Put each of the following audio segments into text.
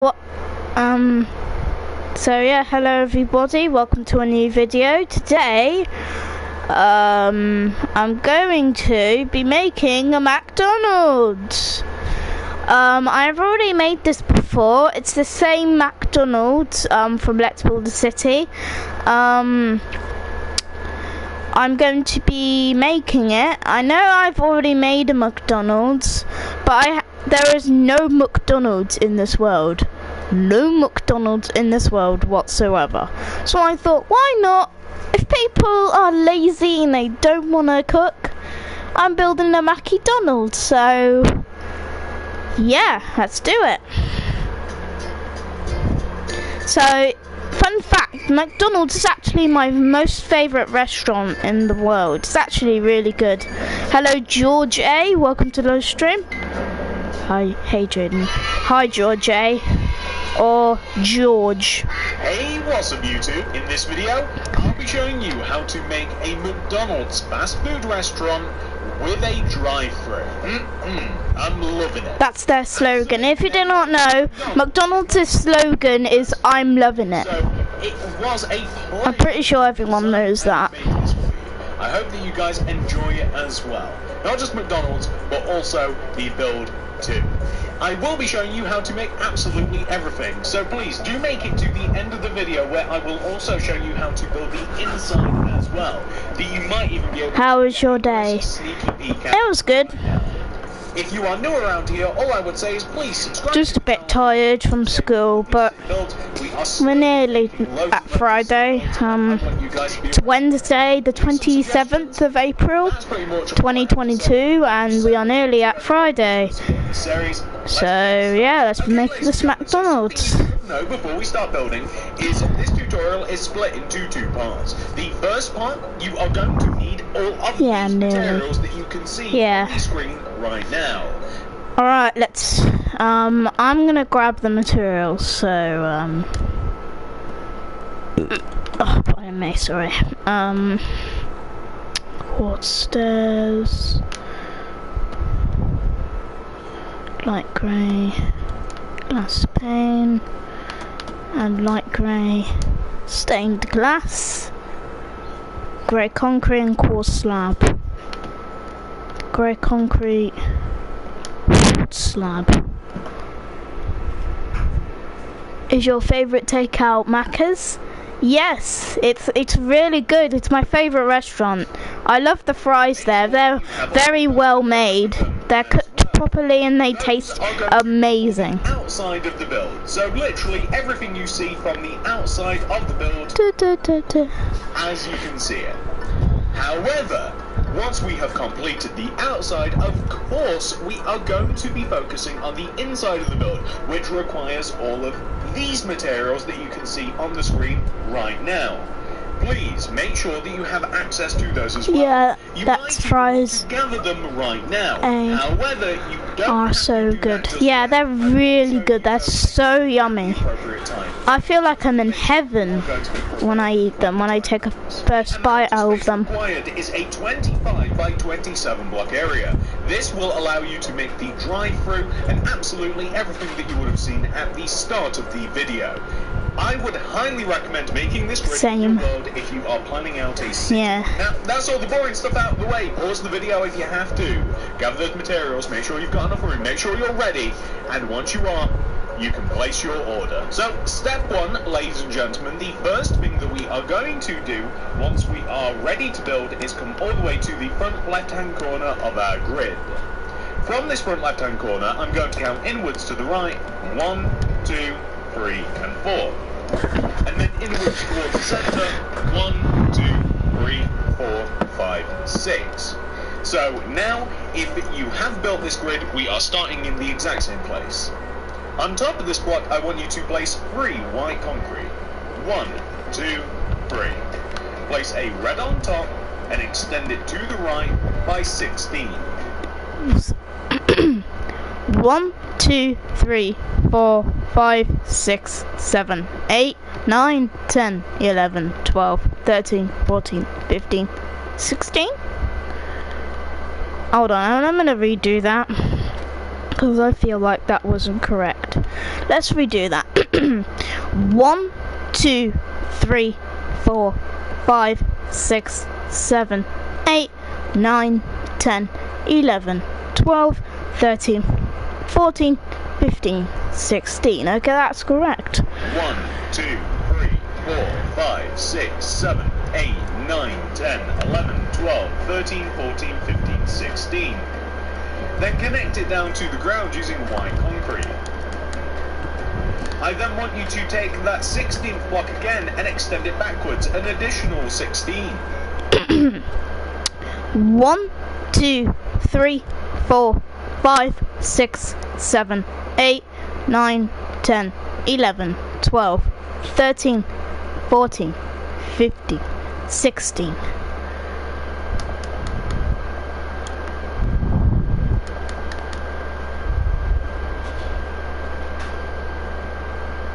What? So yeah, hello everybody, welcome to a new video. Today, I'm going to be making a McDonald's. I've already made this before. It's the same McDonald's, from Let's Build a City. I'm going to be making it. I know I've already made a McDonald's, but there is no McDonald's in this world. No McDonald's in this world whatsoever. So I thought, why not? If people are lazy and they don't want to cook, I'm building a McDonald's. So yeah, let's do it. So, fun fact, McDonald's is actually my most favourite restaurant in the world. It's actually really good. Hello George A, welcome to the stream. Hi, hey Jaden. Hi George A, or George. Hey, what's up YouTube? In this video, I'll be showing you how to make a McDonald's fast food restaurant with a drive-thru. I'm loving it. That's their slogan. If you do not know, McDonald's slogan is "I'm loving it." So, it was a I'm pretty sure everyone knows that. I hope that you guys enjoy it as well. Not just McDonald's, but also the build too. I will be showing you how to make absolutely everything, so please do make it to the end of the video where I will also show you how to build the inside as well. That you might even be able to. How was your day? It was good. If you are new around here, all I would say is please subscribe. Just a bit tired from school, but we're nearly at Friday. It's Wednesday, the 27th of April, 2022, and we are nearly at Friday. So yeah, let's make this McDonald's. No, before we start building, is this tutorial is split into two parts. The first part, you are going to need all of these materials that you can see on the screen right now. Alright, let's, I'm gonna grab the materials, so, oh, pardon me, sorry. Quartz stairs, light grey, glass pane, and light grey stained glass, grey concrete and quartz slab, grey concrete, quartz slab. Is your favourite takeout Macca's? Yes, it's really good. It's my favourite restaurant. I love the fries there. They're very well made. They're cooked properly and they taste amazing. Outside of the build, so literally everything you see from the outside of the build, as you can see it. However, once we have completed the outside, of course, we are going to be focusing on the inside of the build, which requires all of these materials that you can see on the screen right now. Please make sure that you have access to those as well. Yeah, that's fries. Gather them right now. However, you don't are so good. Yeah, they're really good. They're so yummy. I feel like I'm in heaven when I eat them, when I take a first bite out of them. Required is a 25 by 27 block area. This will allow you to make the drive-thru and absolutely everything that you would have seen at the start of the video. I would highly recommend making this grid in your world if you are planning out a city. Now, that's all the boring stuff out of the way. Pause the video if you have to. Gather those materials, make sure you've got enough room, make sure you're ready, and once you are, you can place your order. So, step one, ladies and gentlemen, the first thing that we are going to do once we are ready to build is come all the way to the front left-hand corner of our grid. From this front left-hand corner, I'm going to count inwards to the right. 1, 2, 3, and 4. And then inwards towards the centre. 1, 2, 3, 4, 5, 6. So now, if you have built this grid, we are starting in the exact same place. On top of this block, I want you to place 3 white concrete. 1, 2, 3. Place a red on top and extend it to the right by 16. 1, 2, 3, 4, 5, 6, 7, 8, 9, 10, 11, 12, 13, 14, 15, 16? Hold on, I'm gonna redo that. because I feel like that wasn't correct. Let's redo that. 1, 2, 3, 4, 5, 6, 7, 8, 9, 10, 11, 12, 13, 14, 15, 16. Okay, that's correct. 1, 2, 3, 4, 5, 6, 7, 8, 9, 10, 11, 12, 13, 14, 15, 16. Then connect it down to the ground using white concrete. I then want you to take that 16th block again and extend it backwards an additional 16. 1, 2, 3, 4, 5, 6, 7, 8, 9, 10, 11, 12, 13, 14, 15, 16.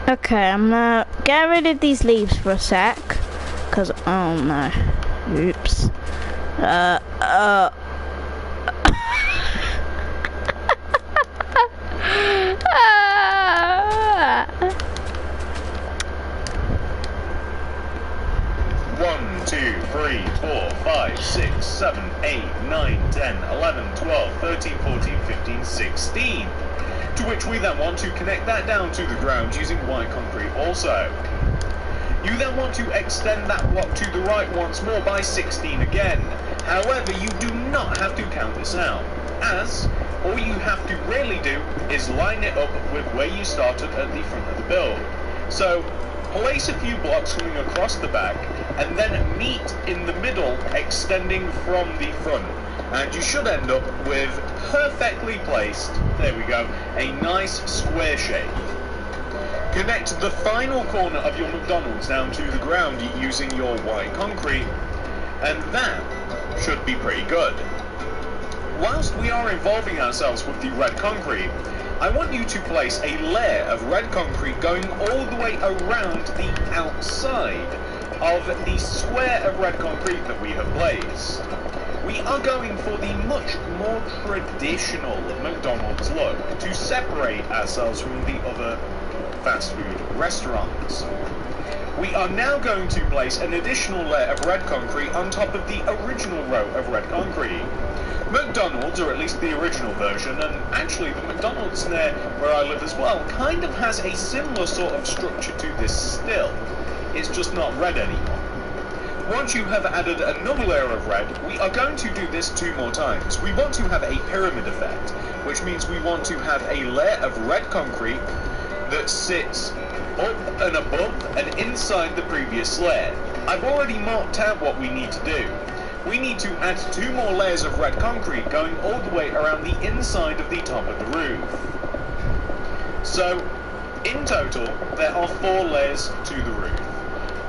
Okay, I'm gonna get rid of these leaves for a sec, cause oh no, oops. 1, 2, 3, 4, 5, 6, 7, 8, 9, 10, 11, 12, 13, 14, 15, 16. To which we then want to connect that down to the ground using white concrete also. You then want to extend that block to the right once more by 16 again. However, you do not have to count this out, as all you have to really do is line it up with where you started at the front of the build. So, place a few blocks coming across the back, and then meet in the middle, extending from the front. And you should end up with perfectly placed, there we go, a nice square shape. Connect the final corner of your McDonald's down to the ground using your white concrete, and that should be pretty good. Whilst we are involving ourselves with the red concrete, I want you to place a layer of red concrete going all the way around the outside of the square of red concrete that we have placed. We are going for the much more traditional McDonald's look to separate ourselves from the other fast food restaurants. We are now going to place an additional layer of red concrete on top of the original row of red concrete. McDonald's, or at least the original version, and actually the McDonald's near where I live as well, kind of has a similar sort of structure to this still. It's just not red anymore. Once you have added another layer of red, we are going to do this 2 more times. We want to have a pyramid effect, which means we want to have a layer of red concrete that sits up and above and inside the previous layer. I've already marked out what we need to do. We need to add 2 more layers of red concrete going all the way around the inside of the top of the roof. So, in total, there are 4 layers to the roof.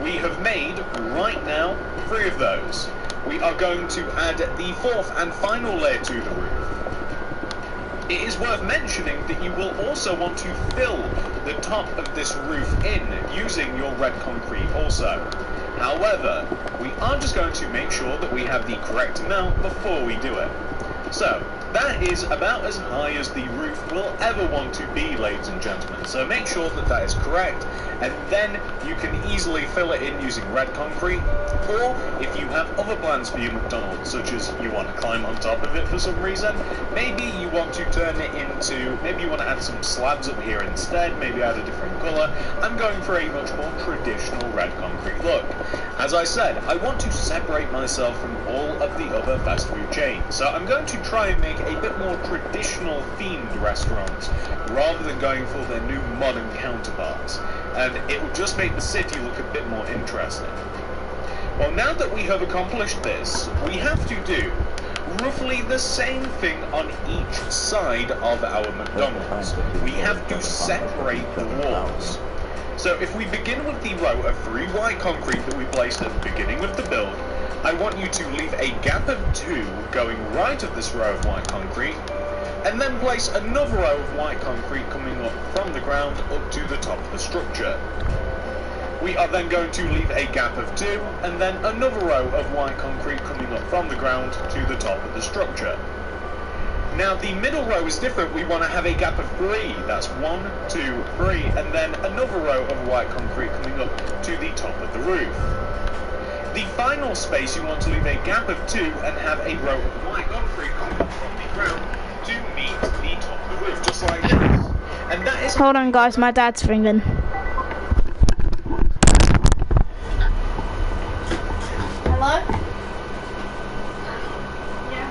We have made, right now, 3 of those. We are going to add the 4th and final layer to the roof. It is worth mentioning that you will also want to fill the top of this roof in using your red concrete also. However, we are just going to make sure that we have the correct amount before we do it. So, that is about as high as the roof will ever want to be, ladies and gentlemen. So make sure that that is correct, and then you can easily fill it in using red concrete. Or, if you have other plans for your McDonald's, such as you want to climb on top of it for some reason, maybe you want to turn it into, maybe you want to add some slabs up here instead, maybe add a different colour. I'm going for a much more traditional red concrete look. As I said, I want to separate myself from all of the other fast food chains, so I'm going to try and make a bit more traditional themed restaurants rather than going for their new modern counterparts, and it will just make the city look a bit more interesting. Well, now that we have accomplished this, we have to do roughly the same thing on each side of our McDonald's. We have to separate the walls. So if we begin with the row of 3 white concrete that we placed at the beginning of the build, I want you to leave a gap of 2 going right of this row of white concrete, and then place another row of white concrete coming up from the ground up to the top of the structure. We are then going to leave a gap of 2, and then another row of white concrete coming up from the ground to the top of the structure. Now the middle row is different. We want to have a gap of 3. That's 1, 2, 3, and then another row of white concrete coming up to the top of the roof. The final space, you want to leave a gap of 2 and have a row of white concrete coming up from the ground to meet the top of the roof, just like this. And that is... Hold on, guys, my dad's ringing. Hello? Yeah,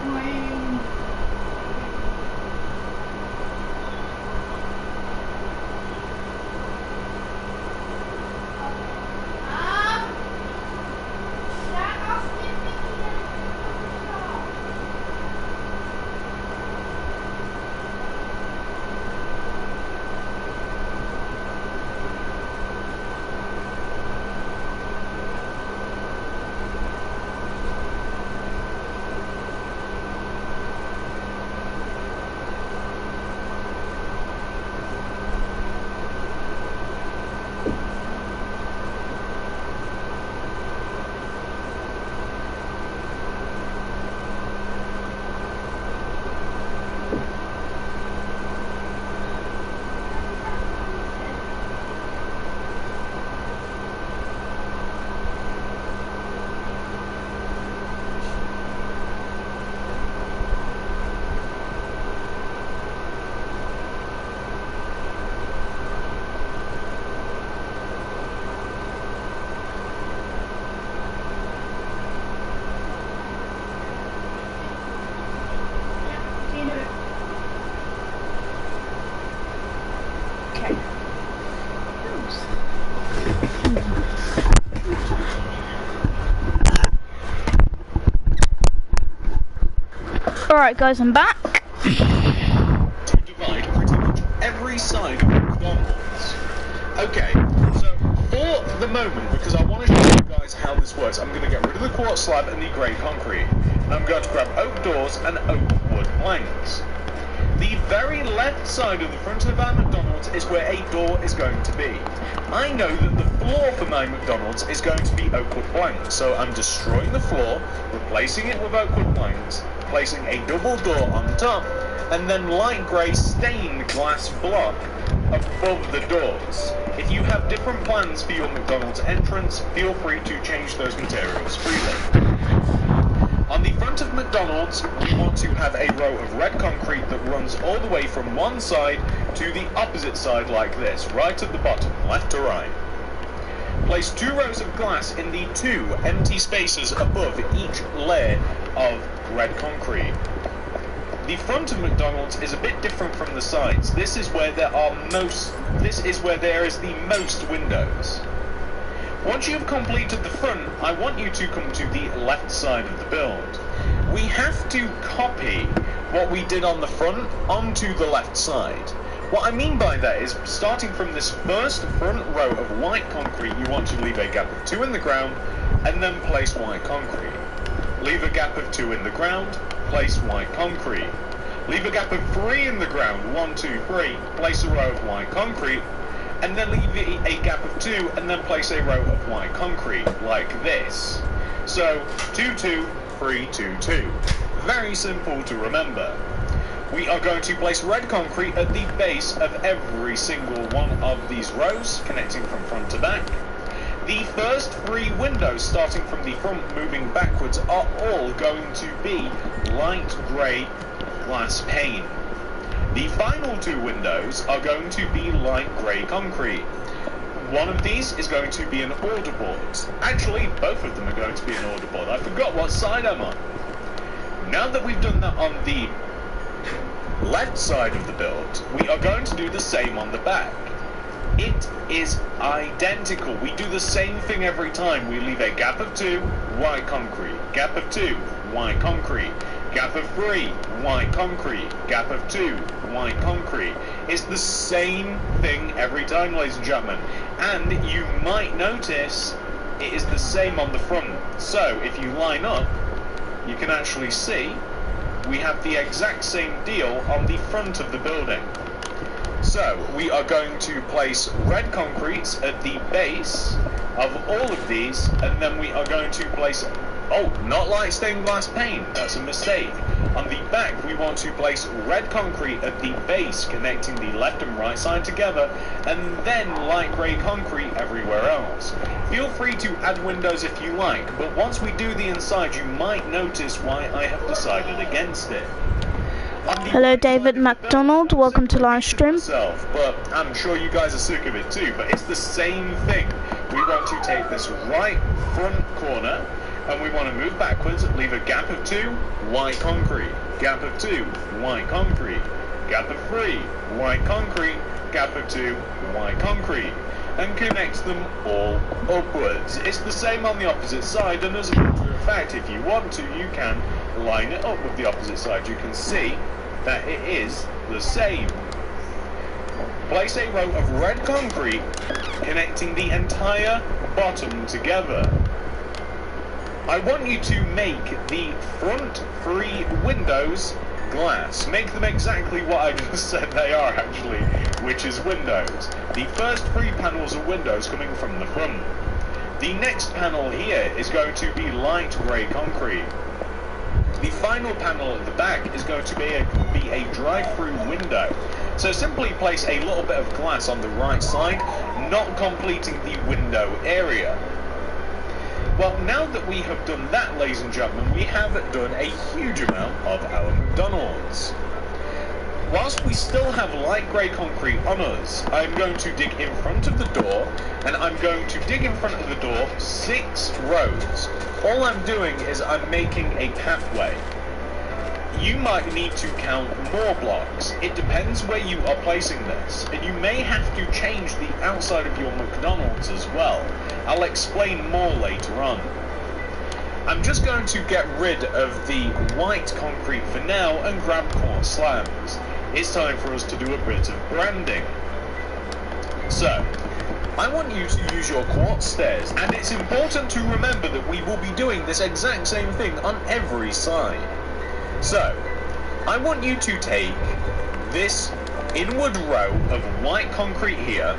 Alright guys, I'm back. To divide pretty much every side of McDonald's. Okay, so for the moment, because I want to show you guys how this works, I'm going to get rid of the quartz slab and the grey concrete. I'm going to grab oak doors and oak wood planks. The very left side of the front of our McDonald's is where a door is going to be. I know that the floor for my McDonald's is going to be oak wood planks, so I'm destroying the floor, replacing it with oak wood planks, placing a double door on top, and then light grey stained glass block above the doors. If you have different plans for your McDonald's entrance, feel free to change those materials freely. On the front of McDonald's, we want to have a row of red concrete that runs all the way from one side to the opposite side like this, right at the bottom, left to right. Place 2 rows of glass in the 2 empty spaces above each layer of red concrete. The front of McDonald's is a bit different from the sides. This is where there is the most windows. Once you've completed the front, I want you to come to the left side of the build. We have to copy what we did on the front onto the left side. What I mean by that is, starting from this first front row of white concrete, you want to leave a gap of 2 in the ground, and then place white concrete. Leave a gap of 2 in the ground, place white concrete. Leave a gap of 3 in the ground, 1, 2, 3, place a row of white concrete, and then leave a gap of 2 and then place a row of white concrete, like this. So, 2, 2, 3, 2, 2. Very simple to remember. We are going to place red concrete at the base of every single one of these rows, connecting from front to back. The first 3 windows, starting from the front moving backwards, are all going to be light grey glass pane. The final 2 windows are going to be light grey concrete. One of these is going to be an order board. Actually, both of them are going to be an order board. I forgot what side I'm on. Now that we've done that on the left side of the build, we are going to do the same on the back. It is identical. We do the same thing every time. We leave a gap of 2, white concrete. Gap of 2, white concrete. Gap of 3, white concrete. Gap of 2, white concrete. It's the same thing every time, ladies and gentlemen. And you might notice it is the same on the front. So, if you line up, you can actually see we have the exact same deal on the front of the building. So, we are going to place red concrete at the base of all of these, and then we are going to place Oh, not light stained glass paint, that's a mistake. On the back, we want to place red concrete at the base, connecting the left and right side together, and then light grey concrete everywhere else. Feel free to add windows if you like, but once we do the inside, you might notice why I have decided against it. Hello, David McDonald. Welcome to live stream. But I'm sure you guys are sick of it too, but it's the same thing. We want to take this right front corner, and we want to move backwards, leave a gap of 2, white concrete, gap of 2, white concrete, gap of 3, white concrete, gap of 2, white concrete, and connect them all upwards. It's the same on the opposite side, and as a matter of fact, if you want to, you can line it up with the opposite side. You can see that it is the same. Place a row of red concrete connecting the entire bottom together. I want you to make the front 3 windows glass. Make them exactly what I just said they are actually, which is windows. The first 3 panels are windows coming from the front. The next panel here is going to be light grey concrete. The final panel at the back is going to be a drive-through window. So simply place a little bit of glass on the right side, not completing the window area. Well, now that we have done that, ladies and gentlemen, we have done a huge amount of our McDonald's. Whilst we still have light grey concrete on us, I'm going to dig in front of the door, and I'm going to dig in front of the door 6 rows. All I'm doing is I'm making a pathway. You might need to count more blocks. It depends where you are placing this, and you may have to change the outside of your McDonald's as well. I'll explain more later on. I'm just going to get rid of the white concrete for now and grab quartz slabs. It's time for us to do a bit of branding. So, I want you to use your quartz stairs, and it's important to remember that we will be doing this exact same thing on every side. So, I want you to take this inward row of white concrete here,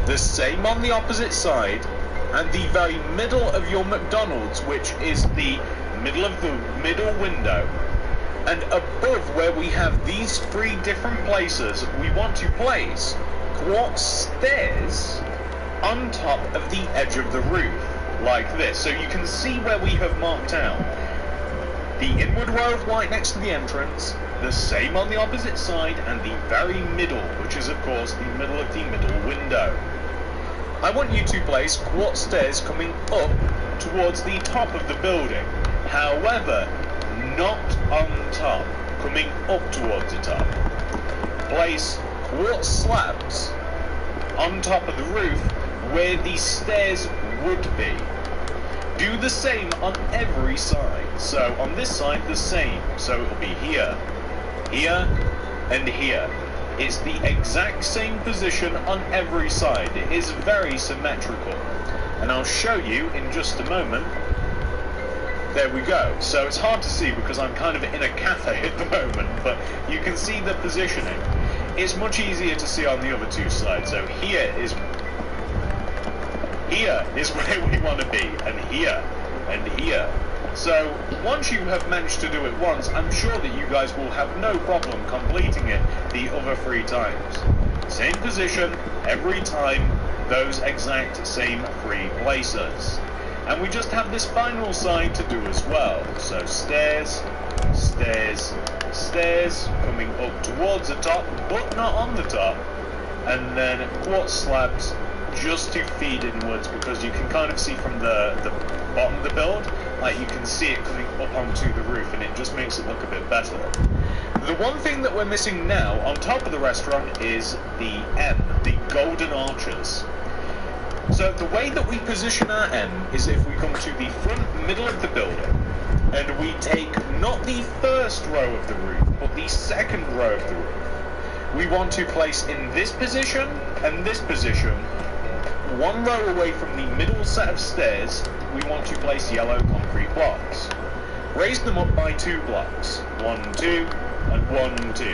the same on the opposite side, and the very middle of your McDonald's, which is the middle of the middle window. And above where we have these 3 different places, we want to place quartz stairs on top of the edge of the roof, like this. So you can see where we have marked out the inward row of white next to the entrance, the same on the opposite side, and the very middle, which is of course the middle of the middle window. I want you to place quartz stairs coming up towards the top of the building. However, not on top, coming up towards the top. Place quartz slabs on top of the roof where the stairs would be. Do the same on every side. So on this side the same, so it'll be here, here, and here. It's the exact same position on every side. It is very symmetrical, and I'll show you in just a moment. There we go. So it's hard to see because I'm kind of in a cafe at the moment, but you can see the positioning. It's much easier to see on the other 2 sides. So here is where we want to be, and here, and here. So once you have managed to do it once, I'm sure that you guys will have no problem completing it the other 3 times. Same position every time, those exact same 3 places. And we just have this final side to do as well. So stairs, stairs, stairs, coming up towards the top, but not on the top. And then quartz slabs just to feed inwards, because you can kind of see from the bottom of the build, like you can see it coming up onto the roof, and it just makes it look a bit better. The one thing that we're missing now on top of the restaurant is the M, the golden arches. So the way that we position our M is if we come to the front middle of the building, and we take not the first row of the roof, but the second row of the roof. We want to place in this position and this position, 1 row away from the middle set of stairs, we want to place yellow concrete blocks. Raise them up by 2 blocks, 1, 2, and 1, 2.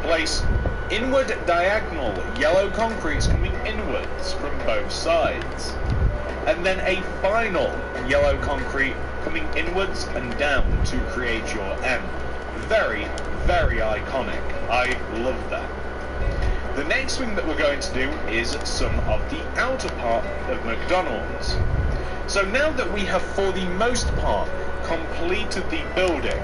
Place inward diagonal yellow concretes coming inwards from both sides. and then a final yellow concrete coming inwards and down to create your M. Very, very iconic. I love that. The next thing that we're going to do is some of the outer part of McDonald's. So now that we have, for the most part, completed the building,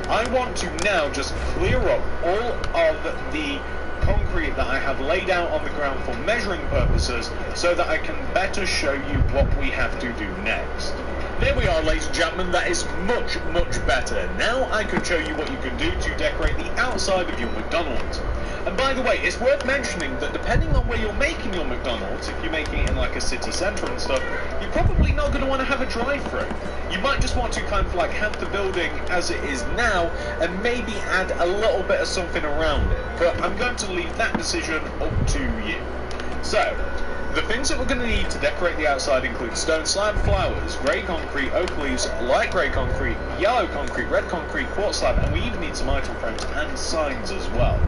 I want to now just clear up all of the concrete that I have laid out on the ground for measuring purposes so that I can better show you what we have to do next. There we are, ladies and gentlemen, that is much, much better. Now I can show you what you can do to decorate the outside of your McDonald's. And by the way, it's worth mentioning that depending on where you're making your McDonald's, if you're making it in like a city centre and stuff, you're probably not going to want to have a drive-through. You might just want to kind of like have the building as it is now and maybe add a little bit of something around it. But I'm going to leave that decision up to you. So, the things that we're going to need to decorate the outside include stone slab, flowers, grey concrete, oak leaves, light grey concrete, yellow concrete, red concrete, quartz slab, and we even need some item frames and signs as well.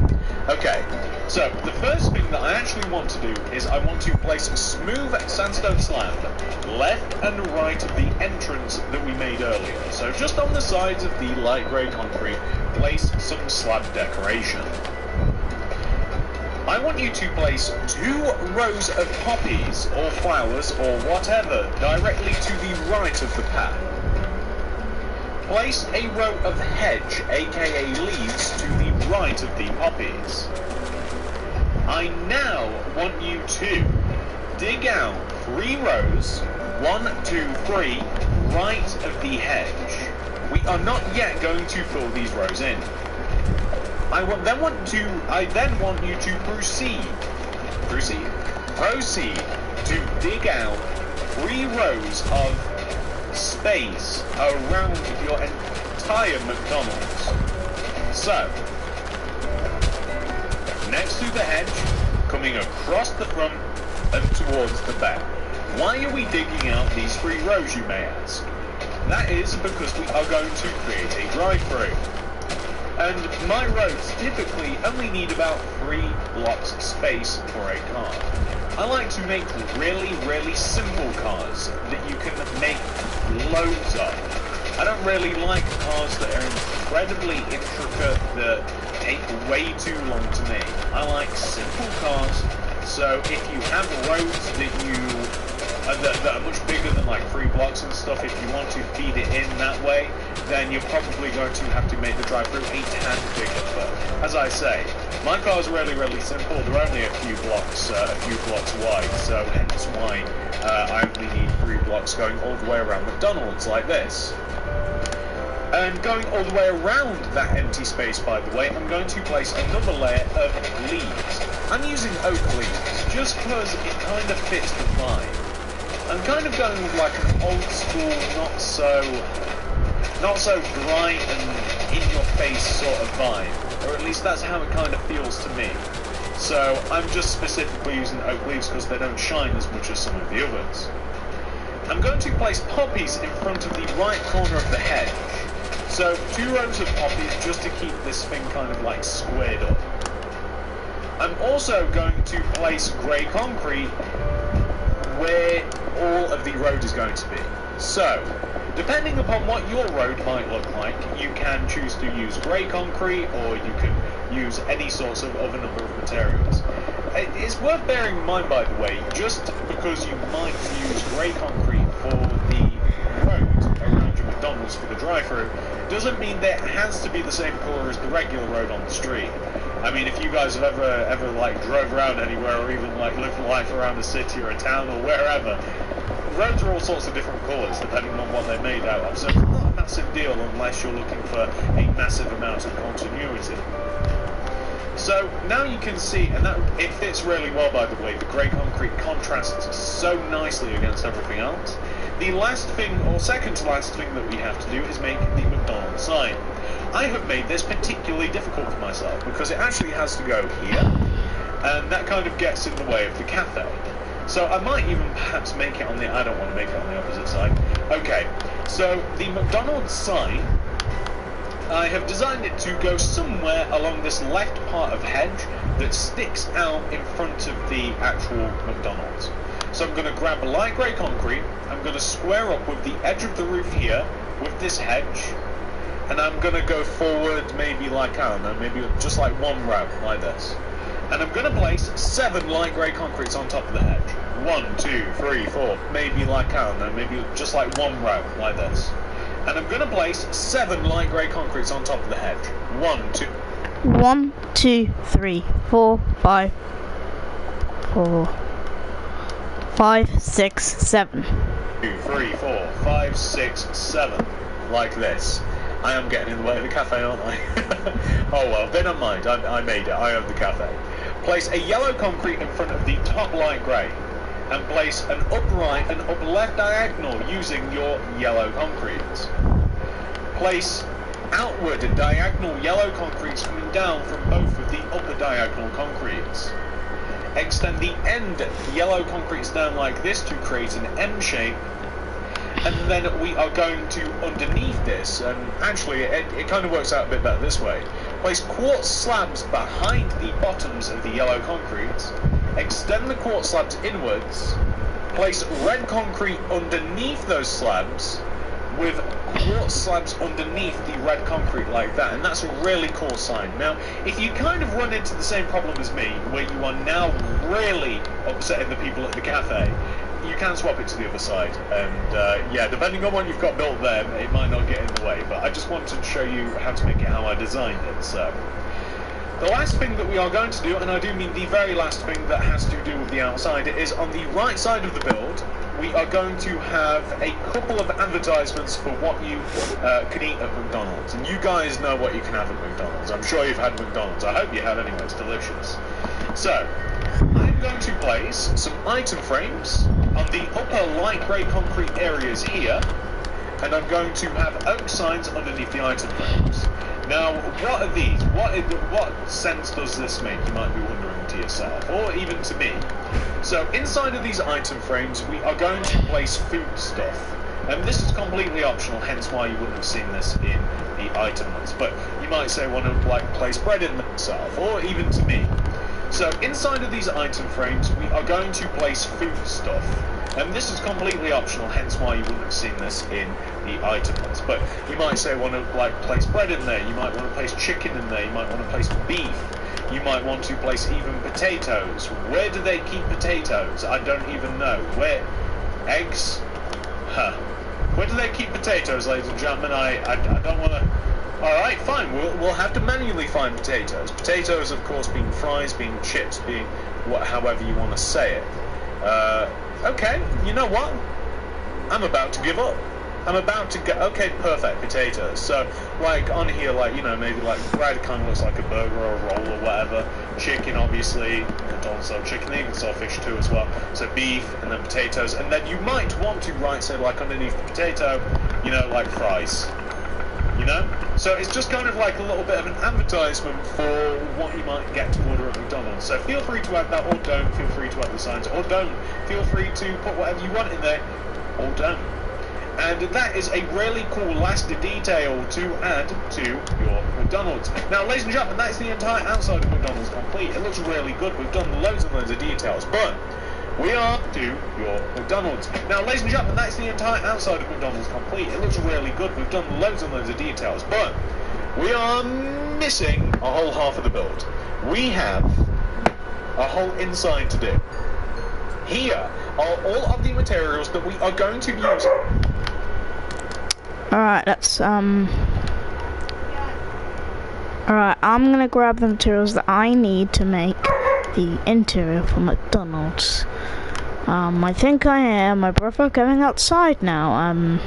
Okay, so the first thing that I actually want to do is I want to place smooth sandstone slab left and right of the entrance that we made earlier. So just on the sides of the light grey concrete, place some slab decoration. I want you to place 2 rows of poppies or flowers or whatever directly to the right of the path. Place a row of hedge, aka leaves, to the right of the poppies. I now want you to dig out 3 rows, 1, 2, 3, right of the hedge. We are not yet going to fill these rows in. I then want you to proceed to dig out 3 rows of space around your entire McDonald's. So, next to the hedge, coming across the front and towards the back. Why are we digging out these 3 rows, you may ask? That is because we are going to create a drive-through. And my roads typically only need about 3 blocks of space for a car. I like to make really, really simple cars that you can make loads of. I don't really like cars that are incredibly intricate, that take way too long to make. I like simple cars, so if you have roads that are much bigger than like 3 blocks and stuff, if you want to feed it in that way, then you're probably going to have to make the drive-through a tad bigger. But as I say, my car's really, really simple. They're only a few blocks wide, so hence why I only need 3 blocks going all the way around McDonald's like this. And going all the way around that empty space, by the way, I'm going to place another layer of leaves. I'm using oak leaves just because it kind of fits the vibe. I'm kind of going with like an old school, not so bright and in your face sort of vibe, or at least that's how it kind of feels to me. So I'm just specifically using oak leaves because they don't shine as much as some of the others. I'm going to place poppies in front of the right corner of the hedge. So 2 rows of poppies just to keep this thing kind of like squared up. I'm also going to place grey concrete where all of the road is going to be. So, depending upon what your road might look like, you can choose to use grey concrete or you can use any sorts of other number of materials. It's worth bearing in mind, by the way, just because you might use grey concrete for the road around your McDonald's for the drive-through, doesn't mean that it has to be the same colour as the regular road on the street. I mean, if you guys have ever like drove around anywhere or even like lived life around a city or a town or wherever, roads are all sorts of different colours depending on what they're made out of, so it's not a massive deal unless you're looking for a massive amount of continuity. So now you can see, and that it fits really well, by the way, the grey concrete contrasts so nicely against everything else. The last thing, or second to last thing that we have to do is make the McDonald's sign. I have made this particularly difficult for myself because it actually has to go here, and that kind of gets in the way of the cafe. So I might even perhaps make it on the, I don't want to make it on the opposite side. Okay, so the McDonald's sign, I have designed it to go somewhere along this left part of hedge that sticks out in front of the actual McDonald's. So I'm going to grab light grey concrete, I'm going to square up with the edge of the roof here, with this hedge, and I'm going to go forward maybe like, I don't know, maybe just like one row, like this. And I'm going to place 7 light grey concretes on top of the hedge. 1, 2, 3, 4, maybe like, I don't know, maybe just like one row, like this. And I'm going to place 7 light grey concretes on top of the hedge. 1, 2... 1, 2, 3, 4, 5, 6, 7. 2, 3, 4, 5, 6, 7. Like this. I am getting in the way of the cafe, aren't I? Oh well, they don't mind. I made it. I own the cafe. Place a yellow concrete in front of the top light grey, and place an upright and up left diagonal using your yellow concrete. Place outward diagonal yellow concretes coming down from both of the upper diagonal concretes. Extend the end yellow concretes down like this to create an M shape, and then we are going to, underneath this, and actually it kind of works out a bit better this way, place quartz slabs behind the bottoms of the yellow concrete, extend the quartz slabs inwards, place red concrete underneath those slabs, with quartz slabs underneath the red concrete like that, and that's a really cool sign. Now, if you kind of run into the same problem as me, where you are now really upsetting the people at the cafe, you can swap it to the other side, and yeah, depending on what you've got built there, it might not get in the way, but I just wanted to show you how to make it how I designed it. So the last thing that we are going to do, and I do mean the very last thing that has to do with the outside, is on the right side of the build, we are going to have a couple of advertisements for what you can eat at McDonald's. And you guys know what you can have at McDonald's. I'm sure you've had McDonald's. I hope you have anyway. It's delicious. So I'm going to place some item frames on the upper light grey concrete areas here, and I'm going to have oak signs underneath the item frames. Now, what are these? What sense does this make, you might be wondering to yourself, or even to me. So, inside of these item frames, we are going to place food stuff. And this is completely optional, hence why you wouldn't have seen this in the item ones. But you might say want to like place bread in themselves, or even to me. So, inside of these item frames, we are going to place food stuff. And this is completely optional, hence why you wouldn't have seen this in the item ones. But you might say want to like place bread in there, you might want to place chicken in there, you might want to place beef, you might want to place even potatoes. Where do they keep potatoes? I don't even know. Where? Eggs? Huh. Where do they keep potatoes, ladies and gentlemen? I don't want to... Alright, fine, we'll have to manually find potatoes. Potatoes, of course, being fries, being chips, being however you want to say it. Okay, you know what? I'm about to give up. I'm about to go, okay, perfect, potatoes. So, like, on here, like, you know, maybe, like, bread kind of looks like a burger or a roll or whatever. Chicken, obviously. McDonald's sell chicken, they even sell fish too as well. So beef, and then potatoes. And then you might want to write, say, like, underneath the potato, you know, like fries. You know? So it's just kind of like a little bit of an advertisement for what you might get to order at McDonald's. So feel free to add that, or don't. Feel free to add the signs, or don't. Feel free to put whatever you want in there, or don't. And that is a really cool last detail to add to your McDonald's. Now, ladies and gentlemen, that's the entire outside of McDonald's complete. It looks really good. We've done loads and loads of details, but we are to your McDonald's. Now, ladies and gentlemen, that's the entire outside of McDonald's complete. It looks really good. We've done loads and loads of details, but we are missing a whole half of the build. We have a whole inside to do. Here are all of the materials that we are going to use. Alright, let's, alright, I'm gonna grab the materials that I need to make the interior for McDonald's. I think I hear my brother going outside now.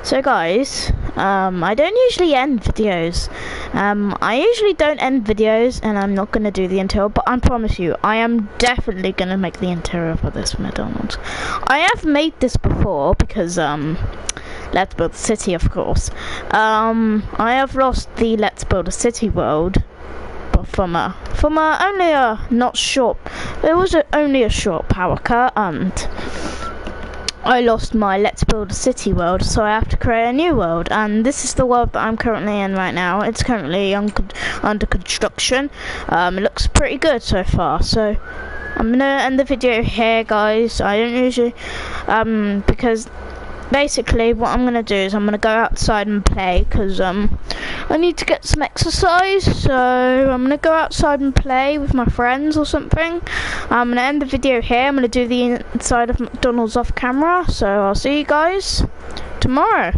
So guys, I don't usually end videos. I usually don't end videos, and I'm not gonna do the interior, but I promise you, I am definitely gonna make the interior for this McDonald's. I have made this before, because, Let's Build a City, of course. I have lost the Let's Build a City world, but from only a not short. It was only a short power cut, and I lost my Let's Build a City world, so I have to create a new world. And this is the world that I'm currently in right now. It's currently under construction. It looks pretty good so far. So I'm gonna end the video here, guys. I don't usually, because basically what I'm gonna do is I'm gonna go outside and play, because I need to get some exercise. So I'm gonna go outside and play with my friends or something. I'm gonna end the video here. I'm gonna do the inside of McDonald's off camera. So I'll see you guys tomorrow.